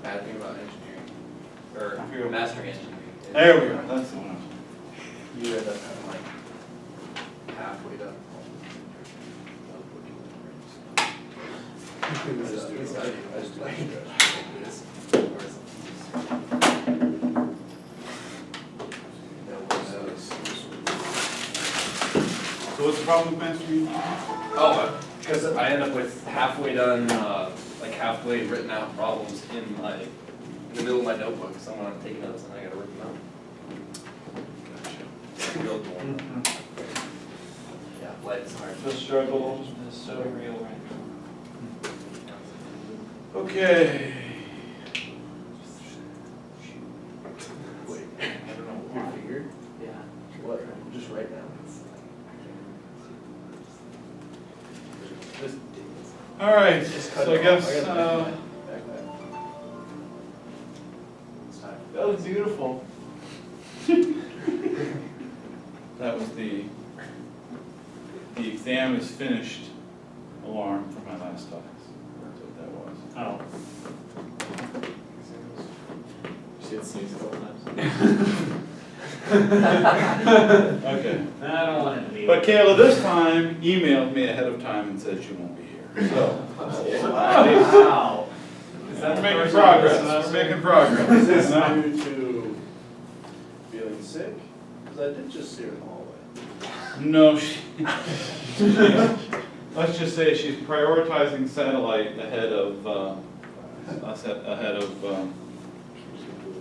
bad thing about engineering, or mastering engineering. There we go, that's the one. You end up having like halfway done. So what's the problem with mastering? Oh, because I end up with halfway done, like halfway written out problems in the middle of my notebook. Someone I'm taking notes and I gotta rip them out. Gotcha. Real boring. Yeah, life is hard. The struggle is so real right now. Okay. Wait, I don't know what you figured. Yeah. What? Just right now. Just All right, cut so I it off. guess, gotta back that. It's time. That was beautiful. that was the exam is finished alarm for my last class. That's what that was. Oh. You see it sneeze a couple times. Okay. I don't want it to be. But Kayla this time emailed me ahead of time and said she won't be here. So, Wow. Is that we're the making first progress. one? We're making progress. Is this No? due to feeling sick? Because I did just see her in the hallway. No, let's just say she's prioritizing satellite ahead of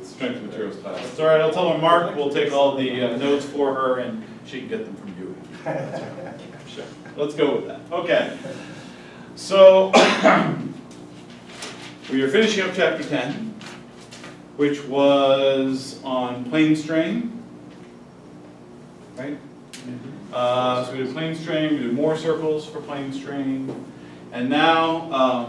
strength materials class. It's all right. I'll tell her Mark will take all the notes for her and she can get them from you. Sure. Let's go with that. Okay. So we are finishing up chapter 10, which was on plane strain, right? So we did plane strain, we did more circles for plane strain, and now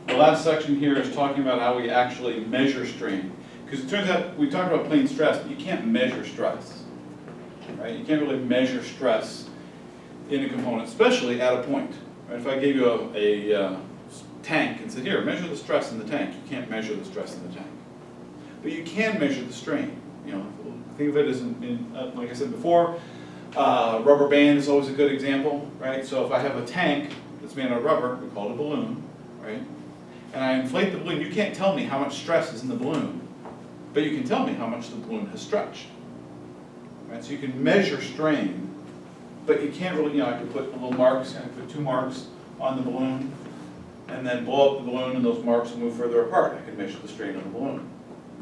the last section here is talking about how we actually measure strain. Because it turns out we talked about plane stress, but you can't measure stress, right? You can't really measure stress in a component, especially at a point. Right? If I gave you a tank and said, here, measure the stress in the tank, you can't measure the stress in the tank. But you can measure the strain. You know, think of it as, like I said before, rubber band is always a good example, right? So if I have a tank that's made out of rubber, we call it a balloon, right? And I inflate the balloon, you can't tell me how much stress is in the balloon, but you can tell me how much the balloon has stretched, right? So you can measure strain, but you can't really, you know, I could put little marks, I could put 2 marks on the balloon, and then blow up the balloon, and those marks will move further apart. I can measure the strain on the balloon,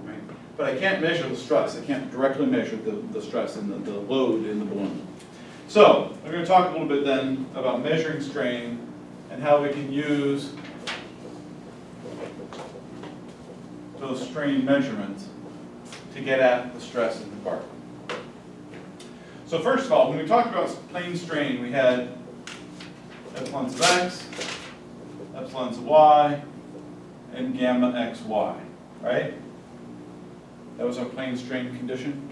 right? But I can't measure the stress. I can't directly measure the stress and the load in the balloon. So we're going to talk a little bit then about measuring strain and how we can use those strain measurements to get at the stress in the part. So first of all, when we talked about plane strain, we had epsilons of x, epsilons of y, and gamma xy, right? That was our plane strain condition.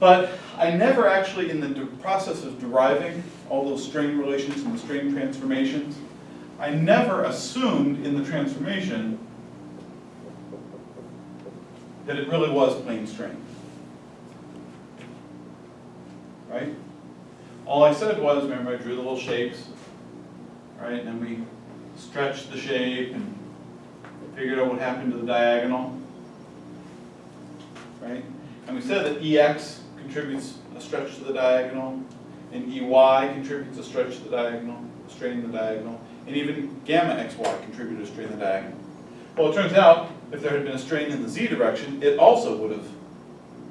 But I never actually, in the process of deriving all those strain relations and the strain transformations, I never assumed in the transformation that it really was plane strain. Right? All I said was, remember I drew the little shapes, right? And then we stretched the shape and figured out what happened to the diagonal, right? And we said that EX contributes a stretch to the diagonal, and EY contributes a stretch to the diagonal, a strain in the diagonal, and even gamma XY contributed a strain in the diagonal. Well, it turns out, if there had been a strain in the Z direction, it also would have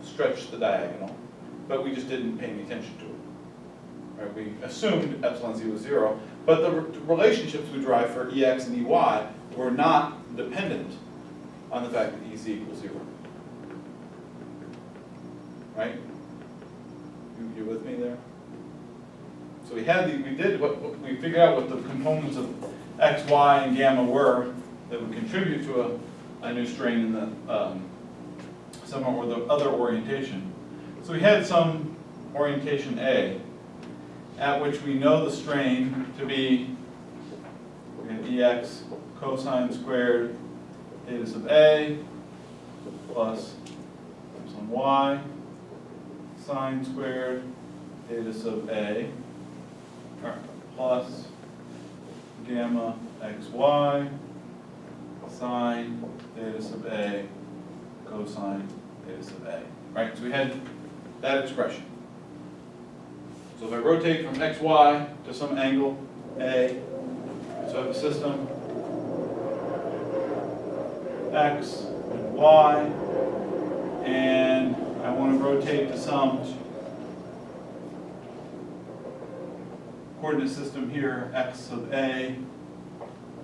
stretched the diagonal, but we just didn't pay any attention to it. Right? We assumed epsilon Z was 0, but the relationships we derived for EX and EY were not dependent on the fact that EZ equals 0. Right? You with me there? So we figured out what the components of X, Y, and gamma were that would contribute to a new strain in the some or the other orientation. So we had some orientation A, at which we know the strain to be we have EX cosine squared theta sub A plus epsilon Y sine squared theta sub A plus gamma XY sine theta sub A cosine theta sub A. Right, so we had that expression. So if I rotate from XY to some angle A, so I have a system X and Y, and I want to rotate to some coordinate system here, X sub A,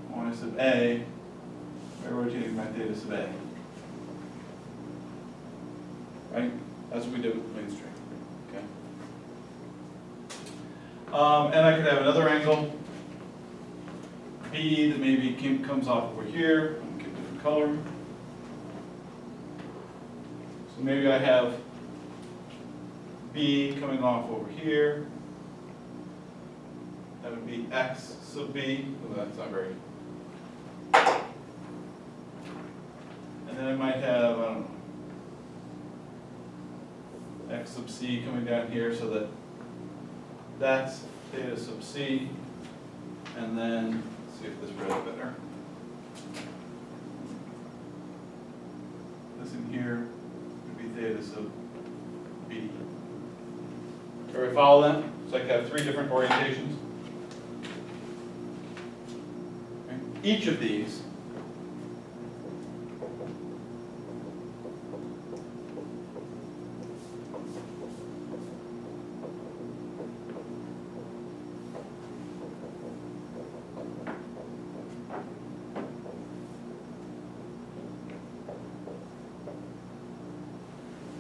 Y sub A, by rotating my theta sub A. Right? That's what we did with the plane string. Okay. And I could have another angle, B, that maybe comes off over here. I'll get a different color. So maybe I have B coming off over here. That would be X sub B. Oh, that's not very. And then I might have, I don't know, X sub C coming down here, so that that's theta sub C. And then, let's see if this reads better. This in here would be theta sub B. Everybody follow that? So I could have three different orientations. Okay. Each of these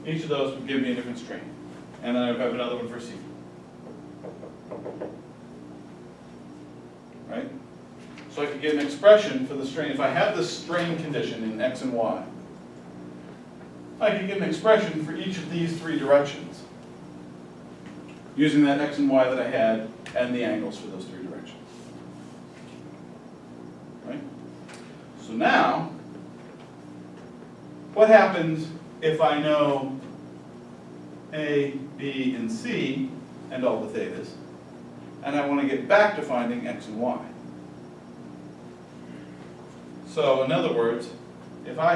each of those would give me a different strain. And then I would have another one for C. Right? So I could get an expression for the strain. If I have this strain condition in X and Y, I could get an expression for each of these three directions using that X and Y that I had and the angles for those three directions. Right? So now, what happens if I know A, B, and C, and all the thetas, and I want to get back to finding X and Y? So in other words, if my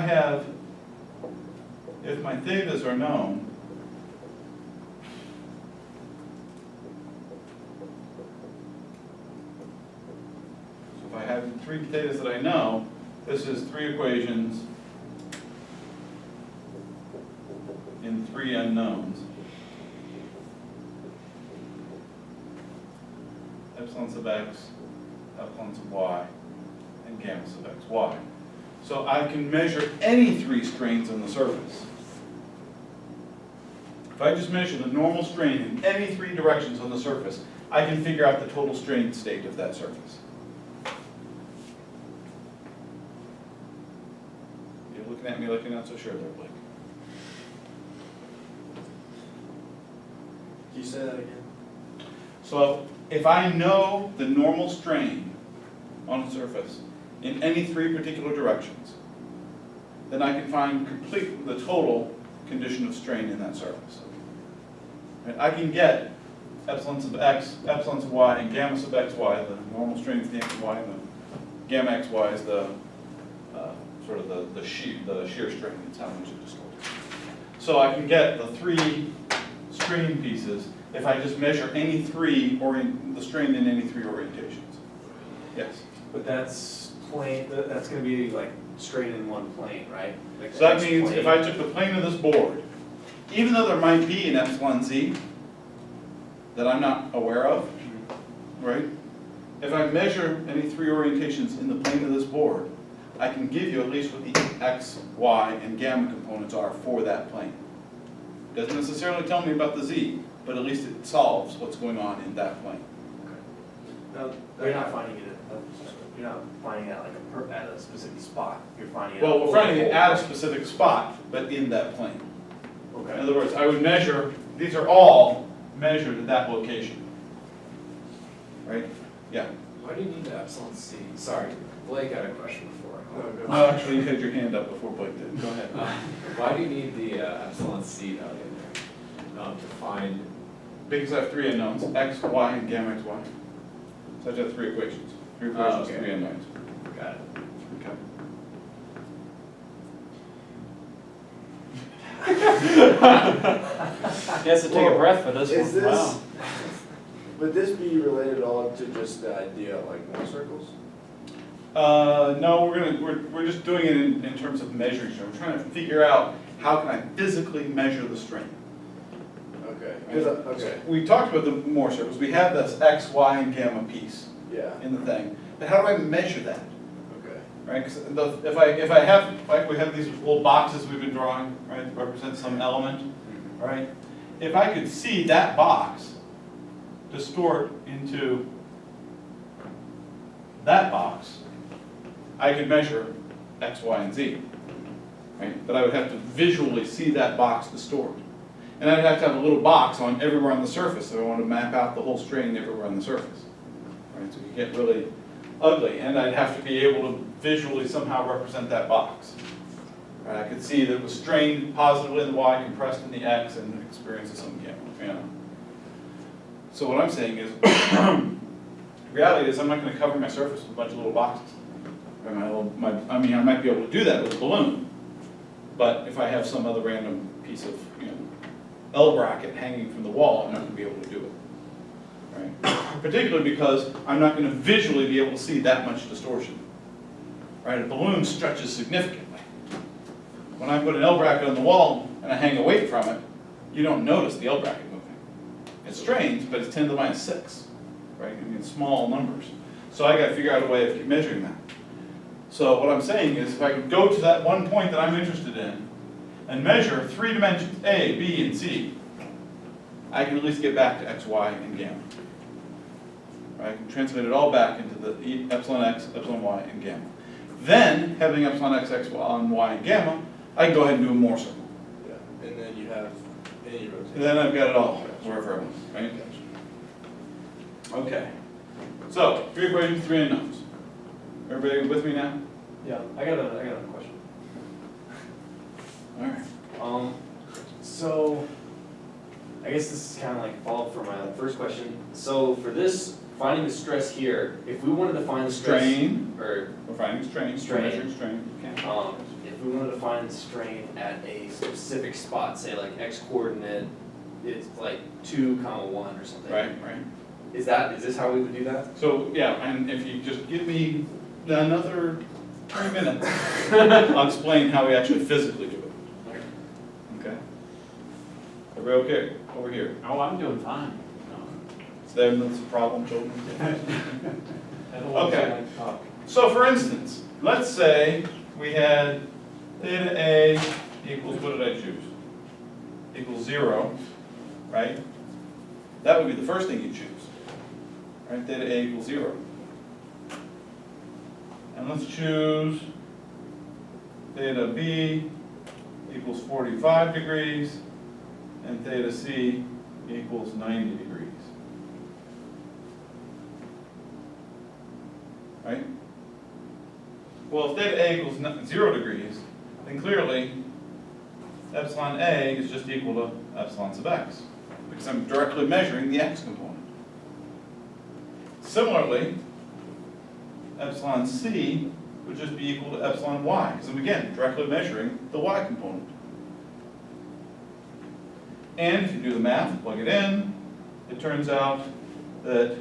thetas are known, so if I have three thetas that I know, this is three equations in three unknowns. Epsilon sub x, epsilon sub y, and gamma sub xy. So I can measure any three strains on the surface. If I just measure the normal strain in any three directions on the surface, I can figure out the total strain state of that surface. You're looking at me like you're not so sure there, Blake. Can you say that again? So if I know the normal strain on a surface in any three particular directions, then I can find the total condition of strain in that surface. Right? I can get epsilon sub x, epsilon sub y, and gamma sub xy. The normal strain is the x and y, and the gamma xy is the sort of the shear strain. It's how much it distorts. So I can get the three strain pieces if I just measure any three the strain in any three orientations. Yes. But that's plane, that's gonna be like straight in one plane, right? Like So that X means plane. if I took the plane of this board, even though there might be an epsilon z that I'm not aware of, right? If I measure any three orientations in the plane of this board, I can give you at least what the x, y, and gamma components are for that plane. Doesn't necessarily tell me about the z, but at least it solves what's going on in that plane. Now, you're not finding it like at a specific spot, you're finding it. Well, we're finding it at a specific spot, but in that plane. In Okay. other words, I would measure, these are all measured at that location. Right? Yeah. Why do you need the epsilon C? Sorry, Blake had a question before. No, actually, you had your hand up before Blake did. Go ahead. Why do you need the epsilon C value in there? To find, Because I have three unknowns, x, y, and gamma xy. So I just have three equations. Three equations, okay. three unknowns. got it. Okay. He has to take a breath for this one. Is this, Wow. would this be related at all to just the idea of like more circles? No, we're just doing it in terms of measuring strain. We're trying to figure out how can I physically measure the strain. Okay, okay, We talked about the Moore circles. We have this x, y, and gamma piece yeah, in the thing. But how do I measure that? okay. Right? Because if I have, like we have these little boxes we've been drawing, right, that represent some element, right? If I could see that box distort into that box, I could measure x, y, and z, right? But I would have to visually see that box distort. And I'd have to have a little box on everywhere on the surface if I want to map out the whole strain everywhere on the surface. Right? So you get really ugly, and I'd have to be able to visually somehow represent that box. Right? I could see that it was strained positively in the y, compressed in the x, and experiences some gamma. You know? So what I'm saying is, reality is I'm not going to cover my surface with a bunch of little boxes. I mean, I might be able to do that with a balloon, but if I have some other random piece of, L bracket hanging from the wall, I'm not going to be able to do it. Right? Particularly because I'm not going to visually be able to see that much distortion. Right? A balloon stretches significantly. When I put an L bracket on the wall and I hang a weight from it, you don't notice the L bracket moving. It strains, but it's 10 to the minus 6. Right? I mean, small numbers. So I got to figure out a way of measuring that. So what I'm saying is if I could go to that one point that I'm interested in and measure 3 dimensions, A, B, and C, I can at least get back to x, y, and gamma. Right? I can translate it all back into the epsilon x, epsilon y, and gamma. Then, having epsilon x, epsilon y, and gamma, I can go ahead and do a Moore circle. Yeah, and then you have any rotation. And then I've got it all wherever I want. Right? Okay. So, 3 equations, 3 unknowns. Everybody with me now? Yeah, I got a question. All right. So, I guess this is kind of like a follow-up from my first question. So for this, finding the stress here, if we wanted to find the stress. Strain. Or, We're finding strain. Strain. We're measuring strain. Okay. if we wanted to find the strain at a specific spot, say like x coordinate, it's like 2, 1 or something. Right, right. Is this how we would do that? So, yeah, and if you just give me another 3 minutes, I'll explain how we actually physically do it. Okay? Everybody okay? Over here. Oh, I'm doing fine. So that's a problem, children? I don't want to Okay. like talk. So for instance, let's say we had theta A equals, what did I choose? Equals 0, right? That would be the first thing you choose. Right, theta A equals 0. And let's choose theta B equals 45 degrees and theta C equals 90 degrees. Right? Well, if theta A equals 0 degrees, then clearly epsilon A is just equal to epsilon sub x, because I'm directly measuring the x component. Similarly, epsilon C would just be equal to epsilon y, because I'm again directly measuring the y component. And if you do the math, plug it in, it turns out that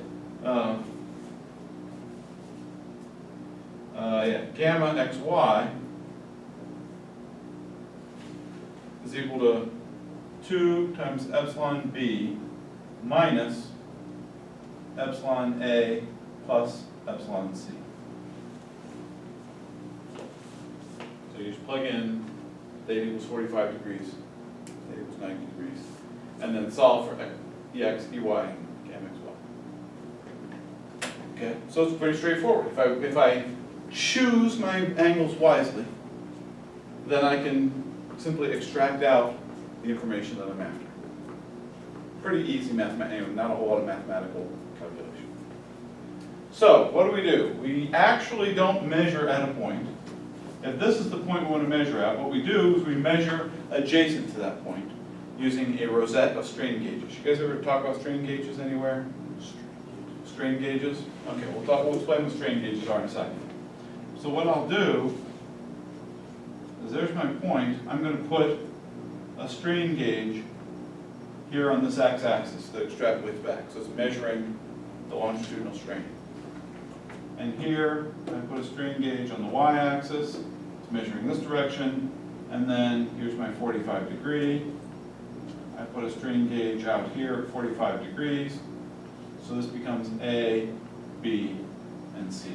gamma xy is equal to 2 times epsilon b minus epsilon a plus epsilon c. So you just plug in theta equals 45 degrees, theta equals 90 degrees, and then solve for ex, ey, and gamma xy. Okay, so it's pretty straightforward. If I choose my angles wisely, then I can simply extract out the information that I'm after. Pretty easy mathematical, not a whole lot of mathematical calculation. So, what do? We actually don't measure at a point. If this is the point we want to measure at, what we do is we measure adjacent to that point using a rosette of strain gauges. You guys ever talk about strain gauges anywhere? Strain gauges? Okay, we'll explain what strain gauges are in a second. So what I'll do is, there's my point. I'm going to put a strain gauge here on this x-axis that extrapolates back. So it's measuring the longitudinal strain. And here, I put a strain gauge on the y-axis. It's measuring this direction. And then here's my 45 degree. I put a strain gauge out here at 45 degrees. So this becomes A, B, and C.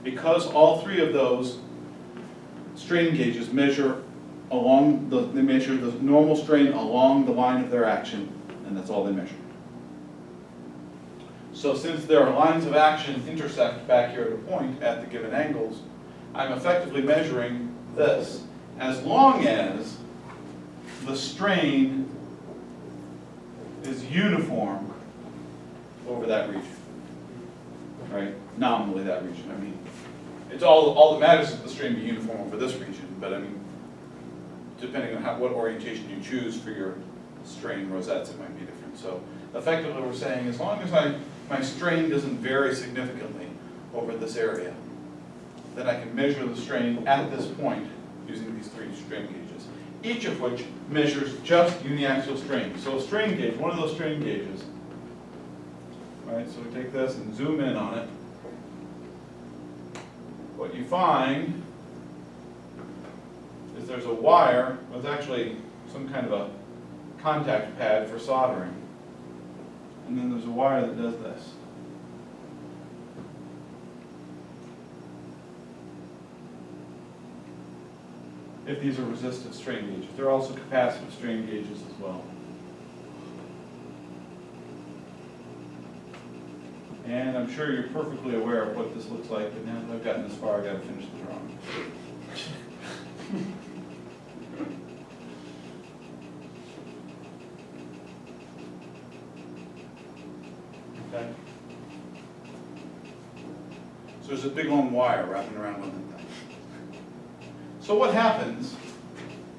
Because all three of those strain gauges measure they measure the normal strain along the line of their action, and that's all they measure. So since their lines of action intersect back here at a point at the given angles, I'm effectively measuring this as long as the strain is uniform over that region, right? Nominally that region. I mean, it's all that matters is the strain be uniform over this region, but I mean, depending on what orientation you choose for your strain rosettes, it might be different. So effectively we're saying, as long as my strain doesn't vary significantly over this area, then I can measure the strain at this point using these three strain gauges, each of which measures just uniaxial strain. So a strain gauge, one of those strain gauges, right, so we take this and zoom in on it. What you find is there's a wire with actually some kind of a contact pad for soldering. And then there's a wire that does this. If these are resistive strain gauges. They're also capacitive strain gauges as well. And I'm sure you're perfectly aware of what this looks like, but now that I've gotten this far, I've got to finish the drawing. Okay. So there's a big long wire wrapping around one of them things. So what happens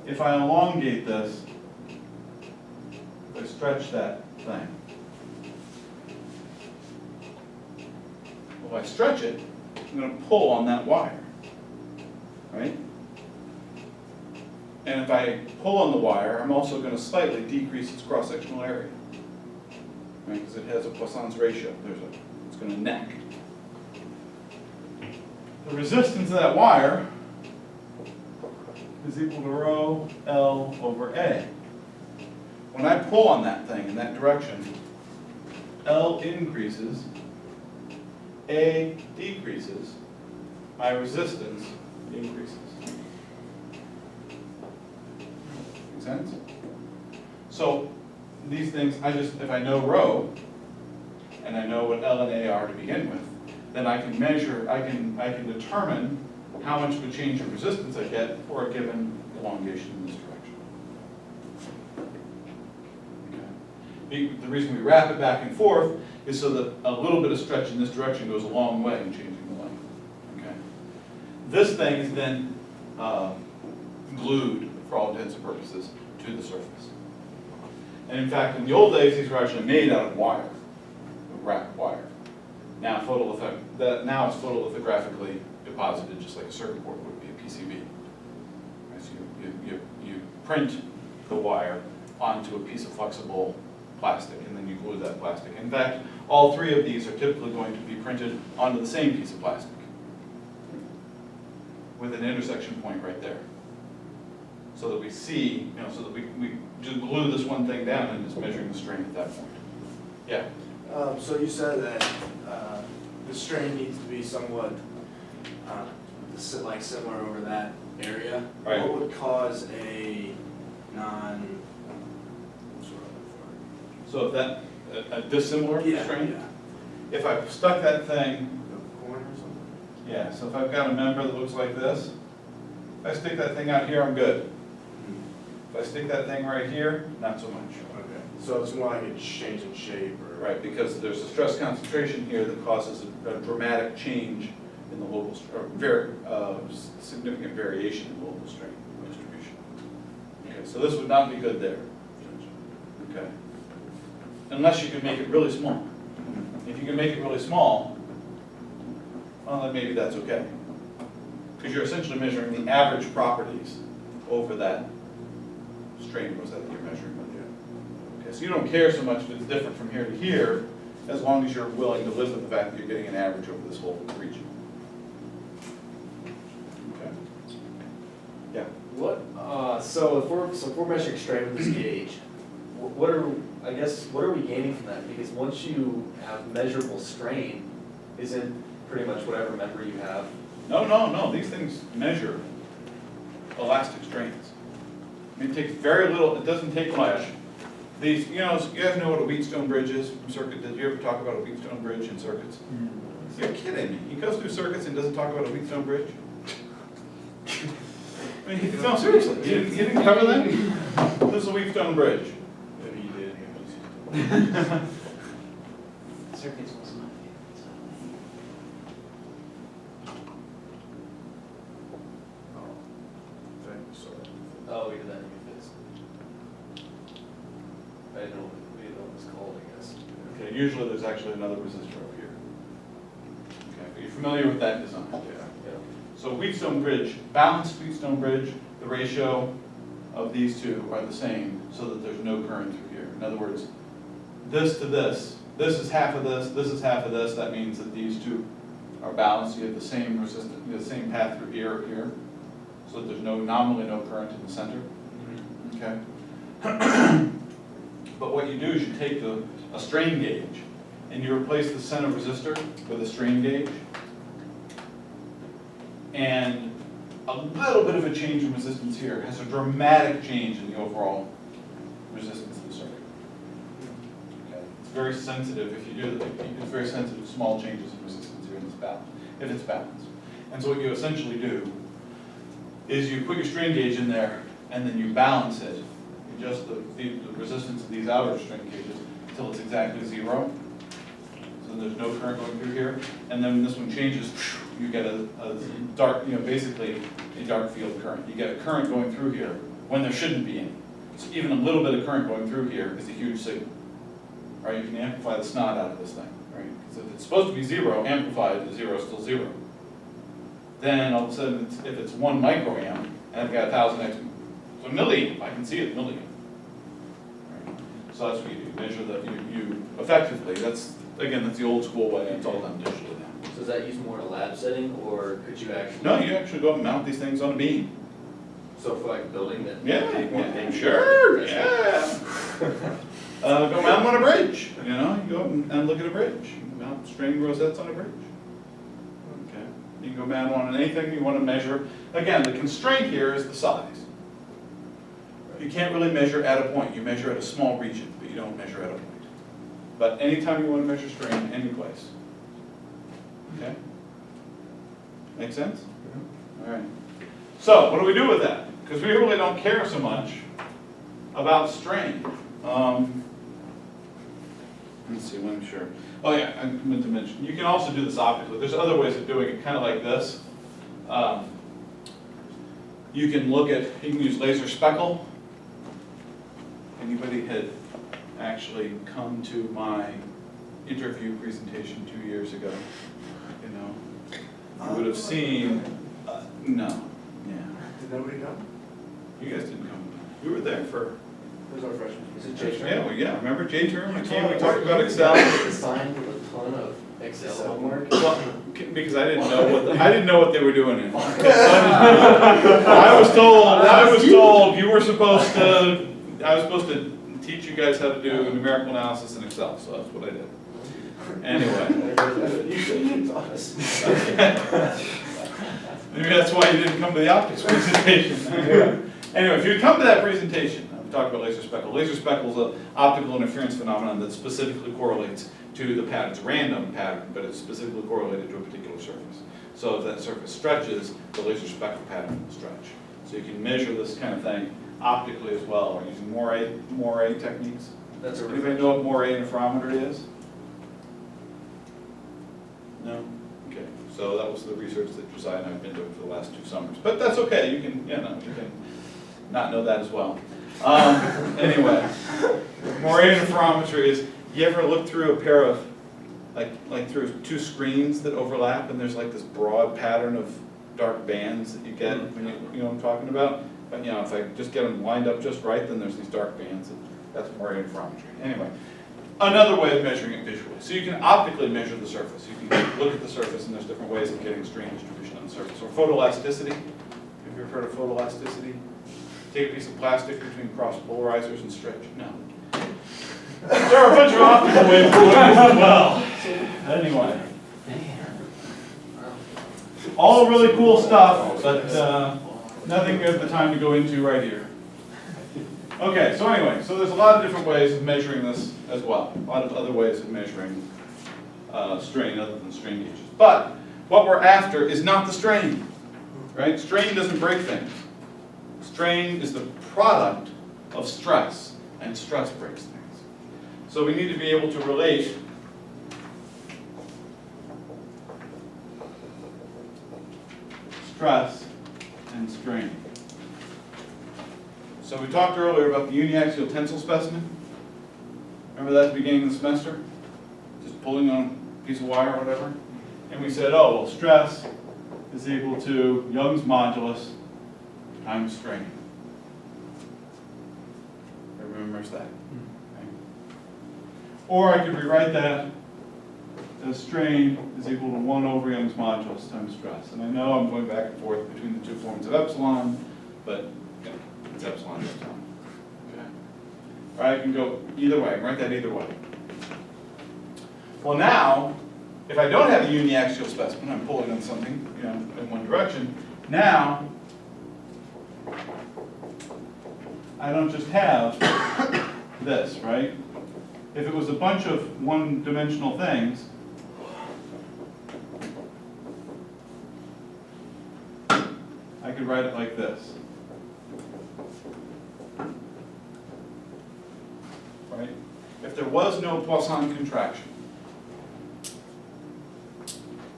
if I elongate this, if I stretch that thing? If I stretch it, I'm going to pull on that wire, right? And if I pull on the wire, I'm also going to slightly decrease its cross-sectional area, right? Because it has a Poisson's ratio. It's going to neck. The resistance of that wire is equal to rho L over A. When I pull on that thing in that direction, L increases, A decreases, my resistance increases. Make sense? So these things, if I know rho, and I know what L and A are to begin with, then I can measure, I can determine how much of a change in resistance I get for a given elongation in this direction. Okay. The reason we wrap it back and forth is so that a little bit of stretch in this direction goes a long way in changing the length. Okay. This thing is then glued, for all intents and purposes, to the surface. And in fact, in the old days, these were actually made out of wire, wrapped wire. Now it's photolithographically deposited just like a circuit board would be, a PCB. Right, so you print the wire onto a piece of flexible plastic, and then you glue that plastic. In fact, all three of these are typically going to be printed onto the same piece of plastic with an intersection point right there. So that we see, so that we just glue this one thing down and it's measuring the strain at that point. Yeah? So you said that the strain needs to be somewhat like similar over that area. Right. What would cause a So if that, a dissimilar strain? Yeah. If I've stuck that thing, The corner or something? yeah, so if I've got a member that looks like this, if I stick that thing out here, I'm good. If I stick that thing right here, not so much. Okay. So it's more like a change in shape or? Right, because there's a stress concentration here that causes a dramatic change in the local, significant variation in local strain distribution. Okay, so this would not be good there. Okay. Unless you can make it really small. If you can make it really small, well, then maybe that's okay. Because you're essentially measuring the average properties over that strain rosette that you're measuring with you. Okay, so you don't care so much if it's different from here to here, as long as you're willing to live with the fact that you're getting an average over this whole region. Okay. Yeah. What, so if we're measuring strain with this gauge, what are we gaining from that? Because once you have measurable strain, isn't pretty much whatever member you have? No, these things measure elastic strains. I mean, it takes very little, it doesn't take much. These, you guys know what a Wheatstone bridge is from circuit? Did you ever talk about a Wheatstone bridge in circuits? You're kidding me. He goes through circuits and doesn't talk about a Wheatstone bridge? I mean, no, seriously, you didn't cover that? This is a Wheatstone bridge. Maybe you did. Circuits was my favorite, so. Oh, we did that in Memphis. I didn't know what it was called, I guess. Okay, usually there's actually another resistor over here. Okay, but you're familiar with that design? Yeah. So Wheatstone bridge, balanced Wheatstone bridge, the ratio of these two are the same so that there's no current through here. In other words, this to this is half of this is half of this. That means that these two are balanced. You have the same resistance, you have the same path through here, so that there's nominally no current in the center. Okay. But what you do is you take a strain gauge and you replace the center resistor with a strain gauge. And a little bit of a change in resistance here has a dramatic change in the overall resistance of the circuit. Okay. It's very sensitive if you do that. It's very sensitive to small changes in resistance here in this balance, if it's balanced. And so what you essentially do is you put your strain gauge in there and then you balance it, adjust the resistance of these outer strain gauges until it's exactly 0. So there's no current going through here. And then when this one changes, you get a dark, basically a dark field current. You get a current going through here when there shouldn't be any. So even a little bit of current going through here is a huge signal. Right? You can amplify the snot out of this thing. Right? Because if it's supposed to be 0, amplified to 0 is still 0. Then all of a sudden, if it's 1 microamp, and I've got 1,000 x, so milliamp, I can see it milliamp. Right? So that's what you do. Measure that you effectively. That's the old school way. It's all done digitally now. So is that used more in a lab setting, or could you actually? No, you actually go and mount these things on a beam. So for like a building that? Yeah, sure, yeah. Go mount them on a bridge, you go and look at a bridge. Mount strain rosettes on a bridge. Okay, you can go mount one on anything you want to measure. Again, the constraint here is the size. You can't really measure at a point. You measure at a small region, but you don't measure at a point. But anytime you want to measure strain, any place. Okay? Make sense? All right. So, what do we do with that? Because we really don't care so much about strain. Let's see, I'm sure. Oh yeah, I meant to mention, you can also do this optically. There's other ways of doing it, kind of like this. You can use laser speckle. Anybody had actually come to my interview presentation 2 years ago, you would have seen, no, yeah. Did nobody come? You guys didn't come. We were there for, Who's our freshman? Is it J-term? yeah, remember J-term? We talked Are about you Excel. assigned with a ton of Excel homework? Well, because I didn't know what they were doing in. I was told you were supposed to, I was supposed to teach you guys how to do numerical analysis in Excel, so that's what I did. Anyway. You should have taught us. Maybe that's why you didn't come to the optics presentation. Anyway, if you come to that presentation, I'm talking about laser speckle. Laser speckle is an optical interference phenomenon that specifically correlates to the pattern. It's a random pattern, but it's specifically correlated to a particular surface. So if that surface stretches, the laser speckle pattern will stretch. So you can measure this kind of thing optically as well, or using Moiré techniques. That's a Anybody know what moraine interferometry is? No? Okay, so that was the research that Josiah and I have been doing for the last 2 summers. But that's okay, you can not know that as well. Anyway, moraine interferometry is, you ever look through a pair of, like through 2 screens that overlap, and there's like this broad pattern of dark bands that you get, when you know what I'm talking about? But you know, if I just get them lined up just right, then there's these dark bands, and that's moraine interferometry. Anyway, another way of measuring it visually. So you can optically measure the surface. You can look at the surface, and there's different ways of getting strain distribution on the surface. Or photoelasticity. Have you ever heard of photoelasticity? Take a piece of plastic between cross polarizers and stretch. No. There are a bunch of optical ways of doing this as well. Anyway. All really cool stuff, but nothing we have the time to go into right here. Okay, so anyway, so there's a lot of different ways of measuring this as well. A lot of other ways of measuring strain other than strain gauges. But what we're after is not the strain, right? Strain doesn't break things. Strain is the product of stress, and stress breaks things. So we need to be able to relate stress and strain. So we talked earlier about the uniaxial tensile specimen. Remember that at the beginning of the semester? Just pulling on a piece of wire or whatever. And we said, oh, well, stress is equal to Young's modulus times strain. Everyone remembers that? Okay. Or I could rewrite that as strain is equal to 1 over Young's modulus times stress. And I know I'm going back and forth between the 2 forms of epsilon, but you know, it's epsilon. Okay. Or I can go either way. I can write that either way. Well, now, if I don't have a uniaxial specimen, I'm pulling on something, you know, in one direction. Now, I don't just have this, right? If it was a bunch of one-dimensional things, I could write it like this. Right? If there was no Poisson contraction,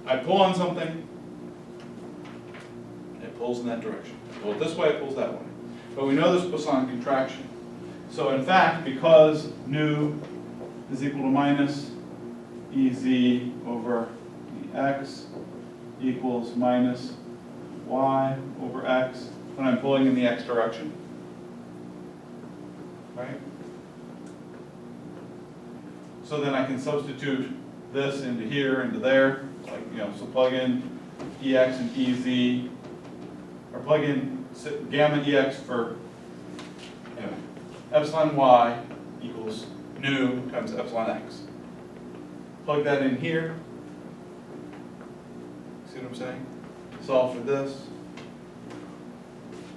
I pull on something, it pulls in that direction. I pull it this way, it pulls that way. But we know there's Poisson contraction. So in fact, because nu is equal to minus Ez over x equals minus y over x when I'm pulling in the x direction, right? So then I can substitute this into here, into there, like, you know, so plug in Ex and Ez, or plug in gamma Ex for, anyway, epsilon y equals nu times epsilon x. Plug that in here. See what I'm saying? Solve for this.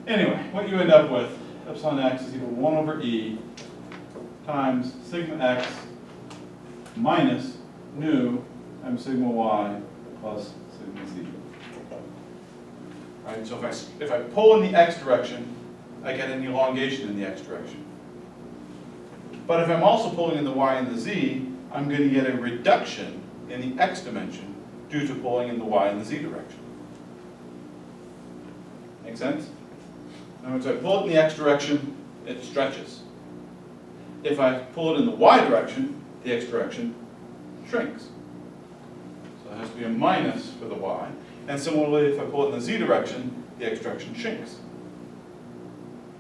Anyway, what you end up with, epsilon x is equal to 1 over e times sigma x minus nu times sigma y plus sigma z. Right, so if I pull in the x direction, I get an elongation in the x direction. But if I'm also pulling in the y and the z, I'm going to get a reduction in the x dimension due to pulling in the y and the z direction. Make sense? In other words, if I pull it in the x direction, it stretches. If I pull it in the y direction, the x direction shrinks. So it has to be a minus for the y. And similarly, if I pull it in the z direction, the x direction shrinks.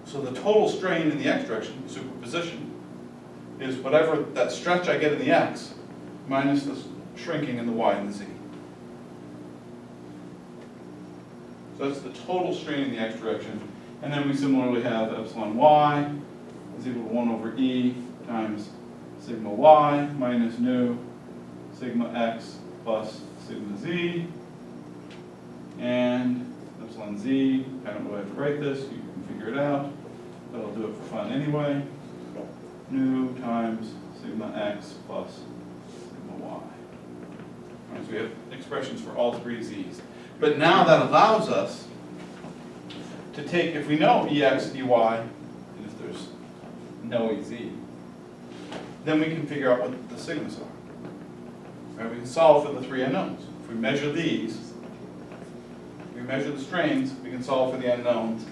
So the total strain in the x direction, superposition, is whatever that stretch I get in the x minus the shrinking in the y and the z. So that's the total strain in the x direction. And then we similarly have epsilon y is equal to 1 over e times sigma y minus nu sigma x plus sigma z. And epsilon z, I don't really have to write this, you can figure it out, but I'll do it for fun anyway. Nu times sigma x plus sigma y. Right, so we have expressions for all 3 z's. But now that allows us to take, if we know ex, ey, and if there's no ez, then we can figure out what the sigmas are. Right? We can solve for the three unknowns. If we measure these, we measure the strains, we can solve for the unknowns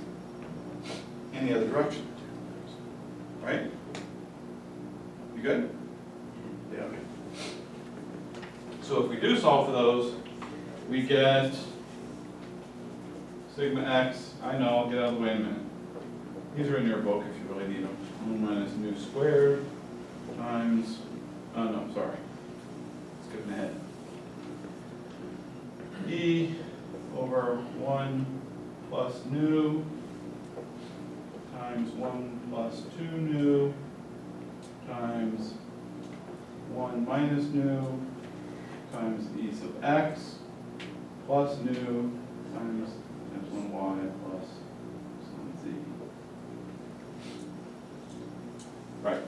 in the other direction. Right? You good? Yeah, okay. So if we do solve for those, we get sigma x. I know, I'll get out of the way in a minute. These are in your book if you really need them. 1 minus nu squared times, oh no, sorry. Skipping ahead. E over 1 plus nu times 1 plus 2 nu times 1 minus nu times e sub x plus nu times epsilon y plus epsilon z. Right.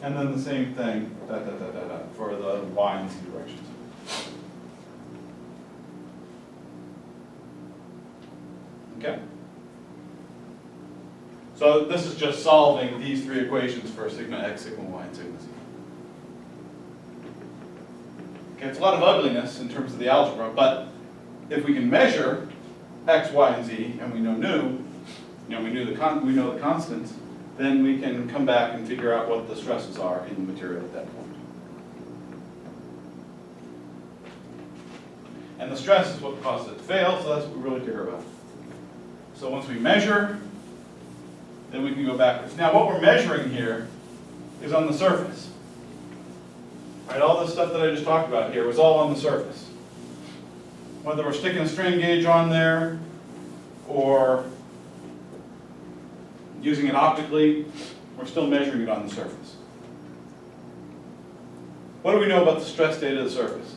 And then the same thing, for the y and z directions. Okay? So this is just solving these three equations for sigma x, sigma y, and sigma z. Okay, it's a lot of ugliness in terms of the algebra, but if we can measure x, y, and z, and we know we know the constants, then we can come back and figure out what the stresses are in the material at that point. And the stress is what causes it to fail, so that's what we really care about. So once we measure, then we can go backwards. Now what we're measuring here is on the surface. Right, all this stuff that I just talked about here was all on the surface. Whether we're sticking a strain gauge on there or using it optically, we're still measuring it on the surface. What do we know about the stress state of the surface?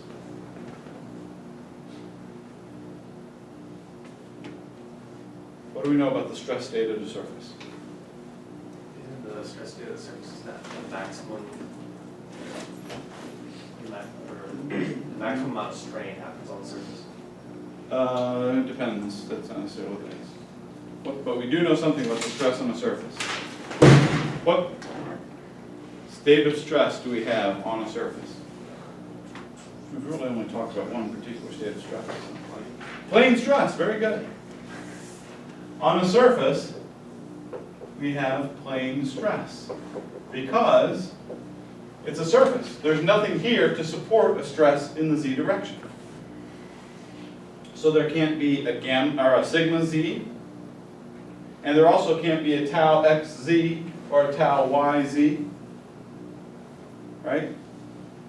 What do we know about the stress state of the surface? And the stress state of the surface is that the maximum amount of strain happens on the surface. It depends. That's not necessarily what it is. But we do know something about the stress on the surface. What state of stress do we have on a surface? We've really only talked about one particular state of stress. Plane stress, very good. On a surface, we have plane stress because it's a surface. There's nothing here to support a stress in the z direction. So there can't be a gamma or a sigma z, and there also can't be a tau xz or a tau yz, right?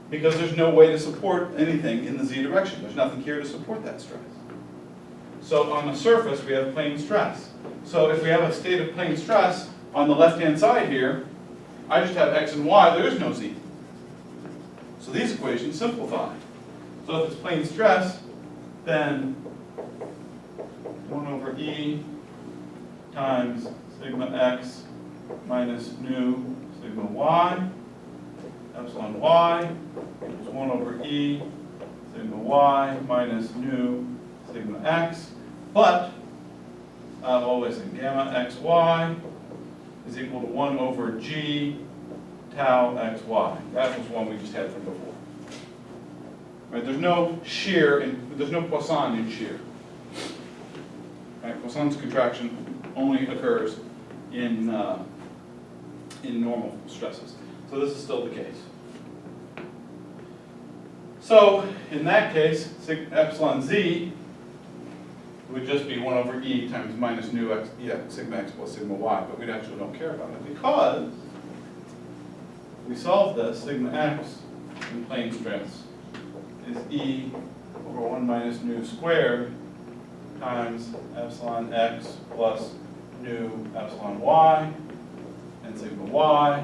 Because there's no way to support anything in the z direction. There's nothing here to support that stress. So on the surface, we have plane stress. So if we have a state of plane stress on the left-hand side here, I just have x and y, there is no z. So these equations simplify. So if it's plane stress, then 1 over e times sigma x minus nu sigma y, epsilon y equals 1 over e sigma y minus nu sigma x, but always in gamma xy is equal to 1 over g tau xy. That was one we just had from before. Right? There's no shear, there's no Poisson in shear. Right? Poisson's contraction only occurs in normal stresses. So this is still the case. So in that case, epsilon z would just be 1 over e times minus nu x, sigma x plus sigma y, but we actually don't care about it because we solve this, sigma x in plane stress is e over 1 minus nu squared times epsilon x plus nu epsilon y, and sigma y,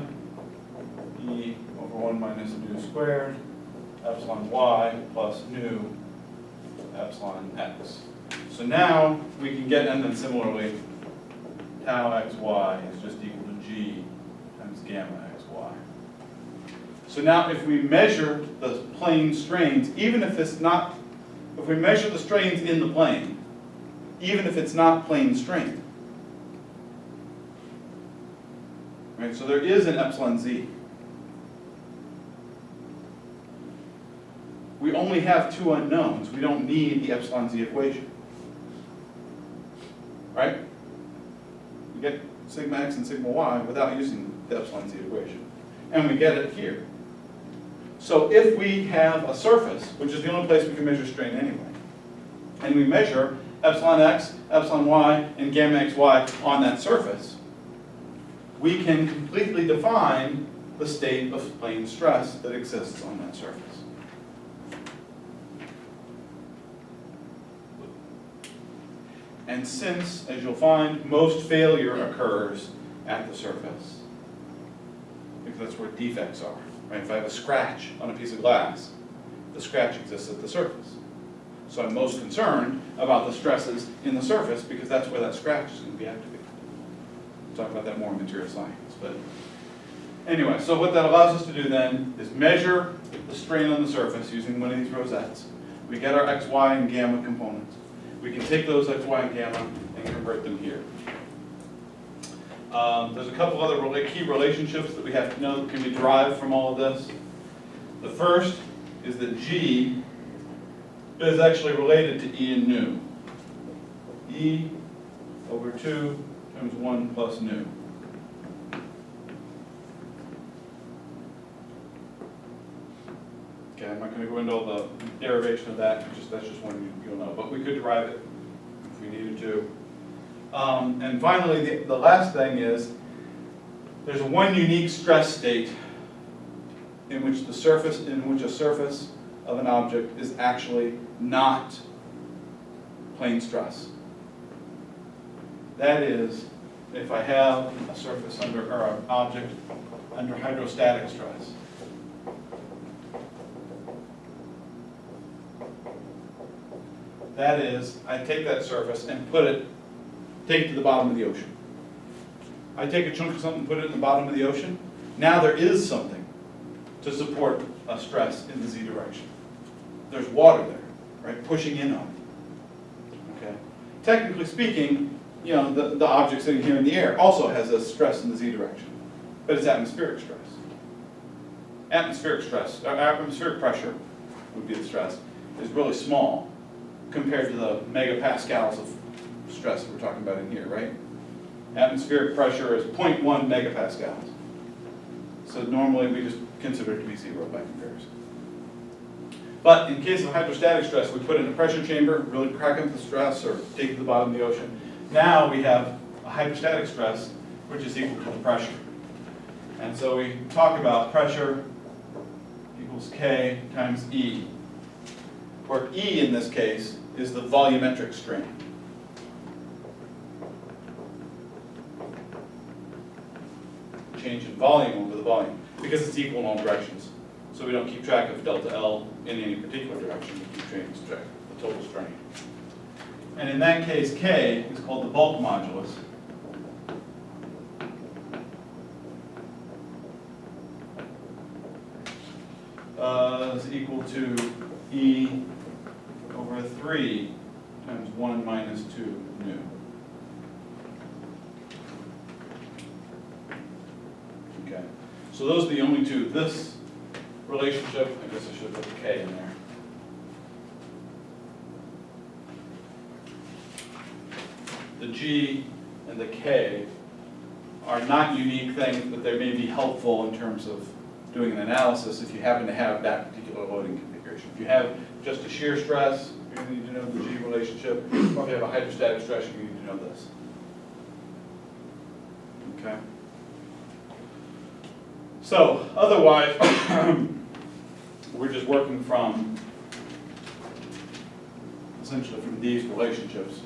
e over 1 minus nu squared epsilon y plus nu epsilon x. So now we can get, and then similarly, tau xy is just equal to g times gamma xy. So now if we measure the plane strains, even if it's not, if we measure the strains in the plane, even if it's not plane strain, Right, so there is an epsilon z. We only have two unknowns. We don't need the epsilon z equation. Right? We get sigma x and sigma y without using the epsilon z equation. And we get it here. So if we have a surface, which is the only place we can measure strain anyway, and we measure epsilon x, epsilon y, and gamma xy on that surface, we can completely define the state of plane stress that exists on that surface. And since, as you'll find, most failure occurs at the surface, because that's where defects are, right? If I have a scratch on a piece of glass, the scratch exists at the surface. So I'm most concerned about the stresses in the surface because that's where that scratch is going to be activated. We'll talk about that more in material science. But anyway, so what that allows us to do then is measure the strain on the surface using one of these rosettes. We get our x, y, and gamma components. We can take those x, y, and gamma and convert them here. There's a couple other key relationships that we have to know that can be derived from all of this. The first is that G is actually related to E in nu. E over 2 times 1 plus nu. Okay, I'm not going to go into all the derivation of that, that's just one you'll know, but we could derive it if we needed to. And finally, the last thing is, there's one unique stress state in which a surface of an object is actually not plane stress. That is, if I have a surface under, or an object under hydrostatic stress. That is, I take that surface and take it to the bottom of the ocean. I take a chunk of something and put it in the bottom of the ocean. Now there is something to support a stress in the z direction. There's water there, right, pushing in on it. Okay. Technically speaking, you know, the object sitting here in the air also has a stress in the z direction, but it's atmospheric stress. Atmospheric pressure would be the stress, is really small compared to the megapascals of stress that we're talking about in here, right? Atmospheric pressure is 0.1 megapascals. So normally we just consider it to be 0 by comparison. But in case of hydrostatic stress, we put it in a pressure chamber, really crack up the stress, or take it to the bottom of the ocean. Now we have a hydrostatic stress, which is equal to the pressure. And so we talk about pressure equals K times E, where E in this case is the volumetric strain. Change in volume over the volume, because it's equal in all directions. So we don't keep track of delta L in any particular direction, we keep track of the total strain. And in that case, K is called the bulk modulus. Is equal to E over 3 times 1 minus 2 nu. Okay, so those are the only two. This relationship, I guess I should put a K in there. The G and the K are not unique things, but they may be helpful in terms of doing an analysis if you happen to have that particular loading configuration. If you have just a shear stress, you need to know the G relationship, or if you have a hydrostatic stress, you need to know this. Okay? So, otherwise, we're just working from, essentially from these relationships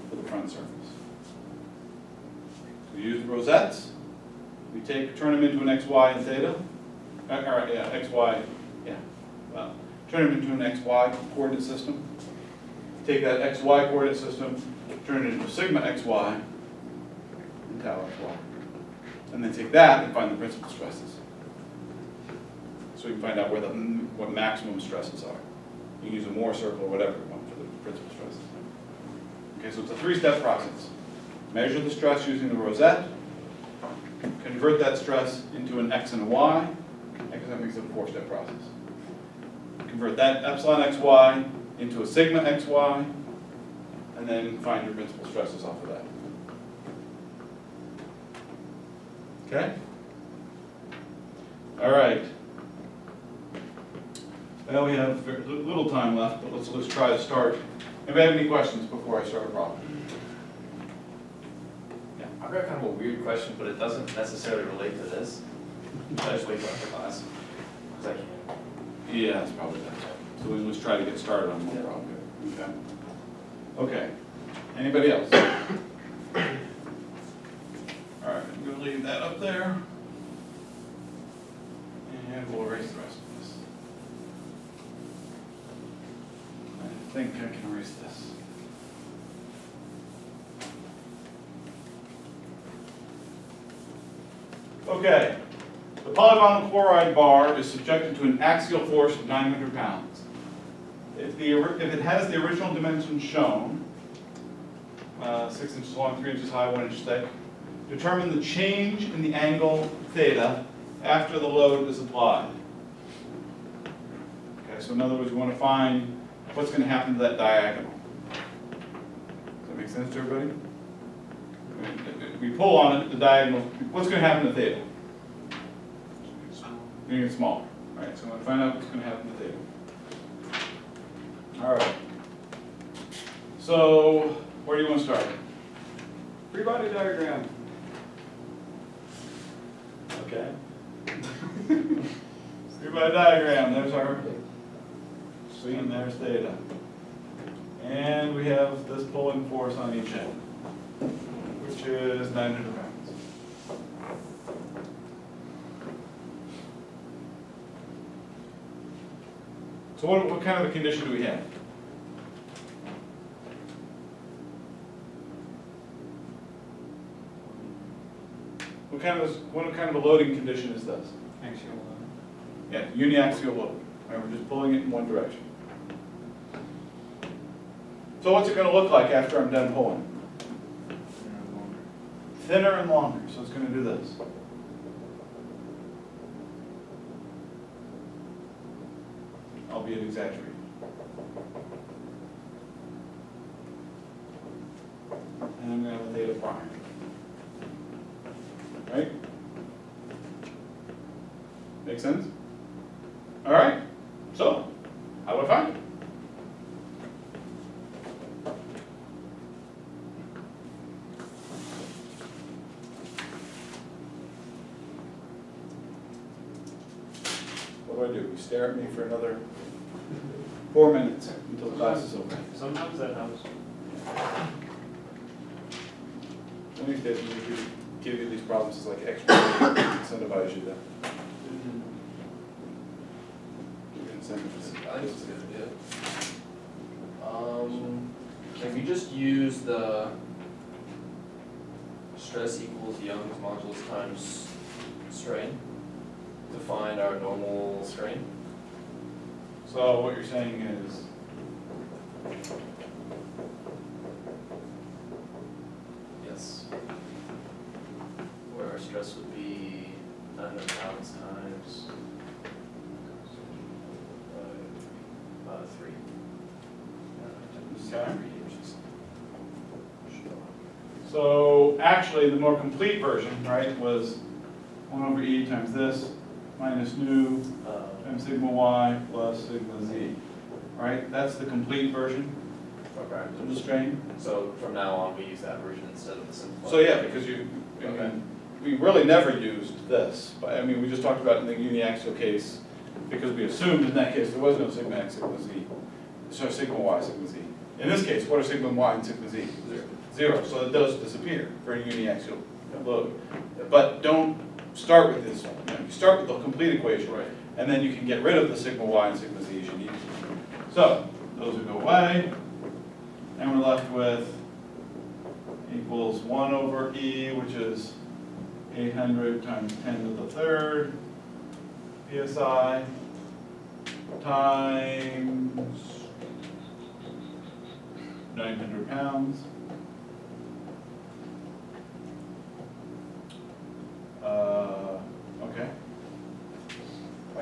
for the front surface. We use the rosettes, we turn them into an x, y, and theta, x, y, turn them into an x, y coordinate system, take that x, y coordinate system, turn it into sigma x, y, and tau x, y. And then take that and find the principal stresses. So we can find out what maximum stresses are. You can use a Moore circle or whatever you want for the principal stresses. Okay, so it's a three-step process. Measure the stress using the rosette, convert that stress into an x and a y, because that makes it a four-step process. Convert that epsilon xy into a sigma xy, and then find your principal stresses off of that. Okay? All right. Well, we have very little time left, but let's try to start. Anybody have any questions before I start a problem? I've got kind of a weird question, but it doesn't necessarily relate to this. I just wait till after class, because I can't. Yeah, that's probably that. So let's try to get started on one Yeah. problem. Okay. Okay. Anybody else? All right, I'm gonna leave that up there. And we'll erase the rest of this. I think I can erase this. Okay. The polyvinyl chloride bar is subjected to an axial force of 900 pounds. If it has the original dimensions shown, 6 inches long, 3 inches high, 1 inch thick, determine the change in the angle theta after the load is applied. Okay, so in other words, we want to find what's going to happen to that diagonal. Does that make sense to everybody? If we pull on it, the diagonal, what's going to happen to theta? It's going to get smaller. All right, so I want to find out what's going to happen to theta. All right. So, where do you want to start? Free body diagram. Okay. Free body diagram, there's our C and there's theta. And we have this pulling force on each end, which is 900 pounds. So what kind of a condition do we have? What kind of a loading condition is this? Axial load. Yeah, uniaxial load. Right, we're just pulling it in one direction. So what's it going to look like after I'm done pulling? Thinner and longer. So it's going to do this. Albeit exaggerated. And I'm going to have a theta prime. Right? Make sense? All right. So, how do I find it? What do? You stare at me for another 4 minutes until class is over. Sometimes that helps. One of these days, we could give you these problems as like extra, incentivize you to. Incentives. I think it's a good idea. Can we just use the stress equals Young's modulus times strain to find our normal strain? So what you're saying is, Yes. Where our stress would be 900 pounds times 3. Okay. So actually, the more complete version, right, was 1 over e times this minus nu times sigma y plus sigma z, right? That's the complete version Okay. of the strain. So from now on, we use that version instead of the simplified. So yeah, because I Okay. mean, we really never used this. But I mean, we just talked about in the uniaxial case, because we assumed in that case there was no sigma x, sigma z. So sigma y, sigma z. In this case, what are sigma y and sigma z? 0. So it does disappear for a uniaxial load. But don't start with this. You start with the complete equation, Right. and then you can get rid of the sigma y and sigma z as you need to. So those will go away, and we're left with equals 1 over e, which is 800 times 10 to the third psi times 900 pounds.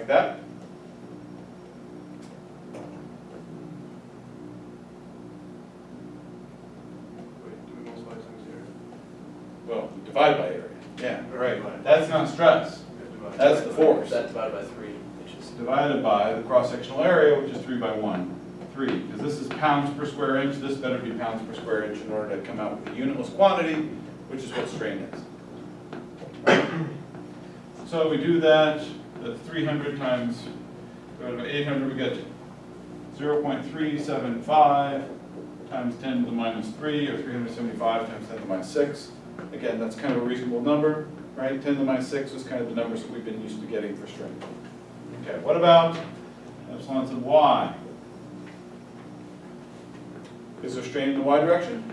like that. Wait, do we multiply times here? Well, divide by area. Yeah, right. That's not stress. That's the force. That divided by 3 inches. Divided by the cross-sectional area, which is 3 by 1. 3, because this is pounds per square inch, this better be pounds per square inch in order to come out with a unitless quantity, which is what strain is. Right? So we do that, that's 300 times, divided by 800, we get 0.375 times 10 to the minus 3, or 375 times 10 to the minus 6. Again, that's kind of a reasonable number, right? 10 to the minus 6 is kind of the numbers that we've been used to getting for strain. Okay, what about epsilon sub y? Is there strain in the y direction?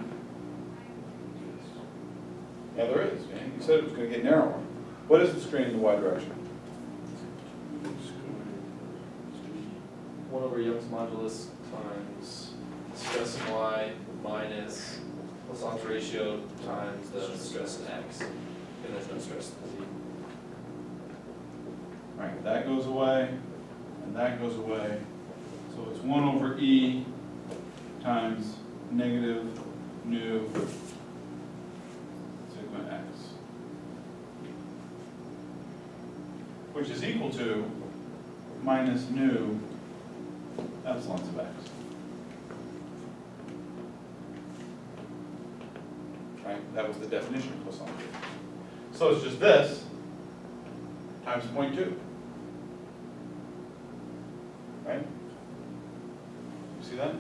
Yeah, there is. Man. You said it was going to get narrower. What is the strain in the y direction? 1 over Young's modulus times stress in y minus Poisson's ratio times the stress in x. And there's no stress in z. Right, that goes away, and that goes away. So it's 1 over e times negative nu sigma x, which is equal to minus nu epsilon sub x. Right, that was the definition of Poisson. So it's just this times 0.2. Right? You see that?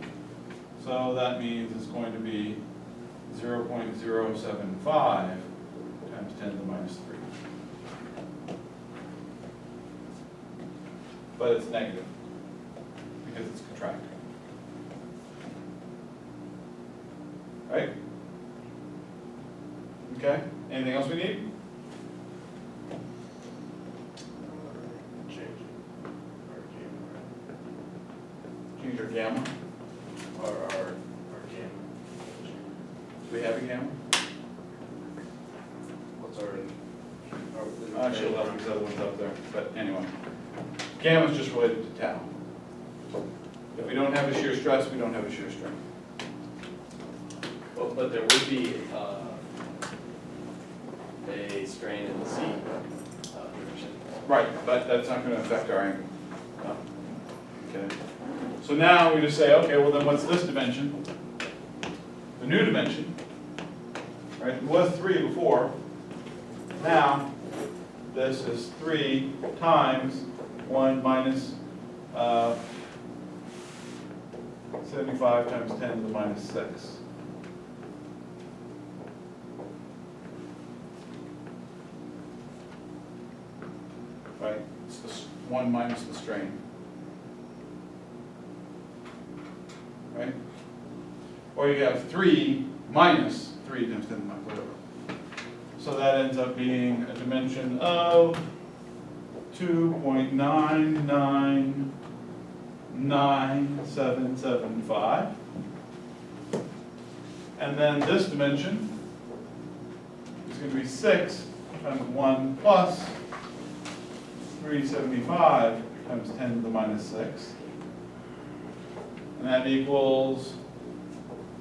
So that means it's going to be 0.075 times 10 to the minus 3. But it's negative because it's contracting. Right? Okay, anything else we need? Change our gamma. Our gamma. Do we have a gamma? What's our? Actually, I'll leave these other ones up there, but anyway. Gamma is just related to tau. If we don't have a shear stress, we don't have a shear strain. Well, but there would be a strain in the z direction. Right, but that's not going to affect our angle. No. Okay. So now we just say, okay, well then what's this dimension? The new dimension, right? It was 3 before. Now, this is 3 times 1 minus 75 times 10 to the minus 6. Right? It's this 1 minus the strain. Right? Or you have 3 minus 3 times 10 to the minus whatever. So that ends up being a dimension of 2.999775. And then this dimension is going to be 6 times 1 plus 375 times 10 to the minus 6. And that equals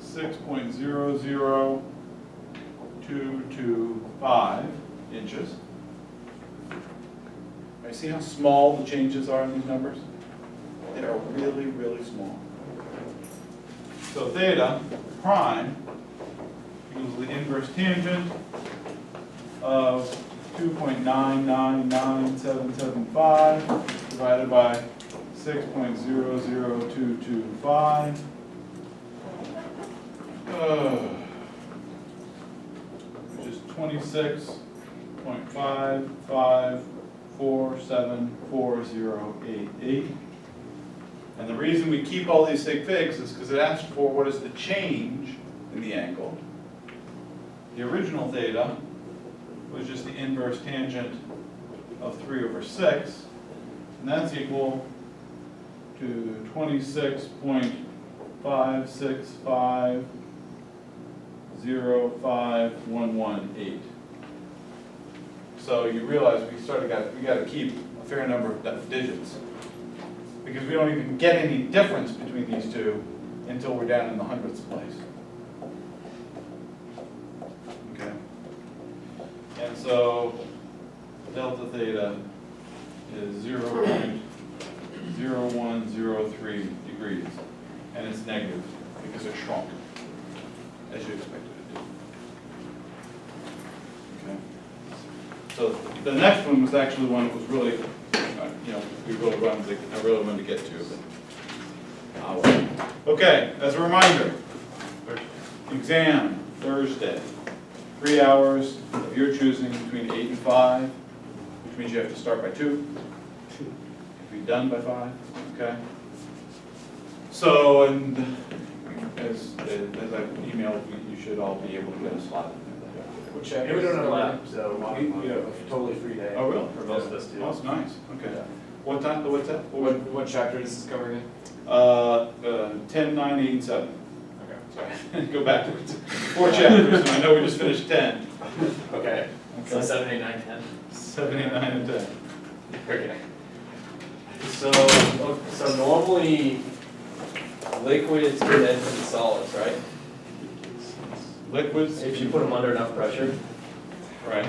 6.00225 inches. You see how small the changes are in these numbers? They are really, really small. So theta prime equals the inverse tangent of 2.999775 divided by 6.00225. Which is 26.55474088. And the reason we keep all these sig figs is because it asks for what is the change in the angle. The original theta was just the inverse tangent of 3 over 6, and that's equal to 26.56505118. So you realize we got to keep a fair number of digits. Because we don't even get any difference between these two until we're down in the hundredths place. Okay? And so delta theta is 0.0103 degrees, and it's negative because it shrunk, as you expected it to. Okay. So the next one was actually one that was really, we really wanted to get to. But, okay, as a reminder, exam Thursday, 3 hours of your choosing between 8 and 5, which means you have to start by 2. Be done by 5, okay? So, and as I emailed, you should all be able to get a slot. Which we don't have a lab, so we have a totally free day. Oh, really? For most of us Oh, too. that's nice, okay. Yeah. What time, what's that? What chapter is this covering? 10, 9, 8, and 7. Okay. Sorry, go back to 4 chapters, and I know we just finished 10. Okay. So Okay. 7, 8, 9, 10. 7, 8, 9, and 10. Okay. So normally liquids condense into solids, right? Liquids. If you put them under enough pressure. Right.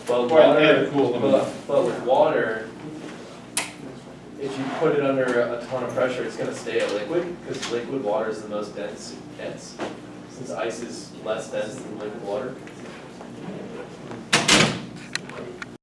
But Well, water, and cool them. but with water, if you put it under a ton of pressure, it's gonna stay a liquid, because liquid water is the most dense. Since ice is less dense than liquid water.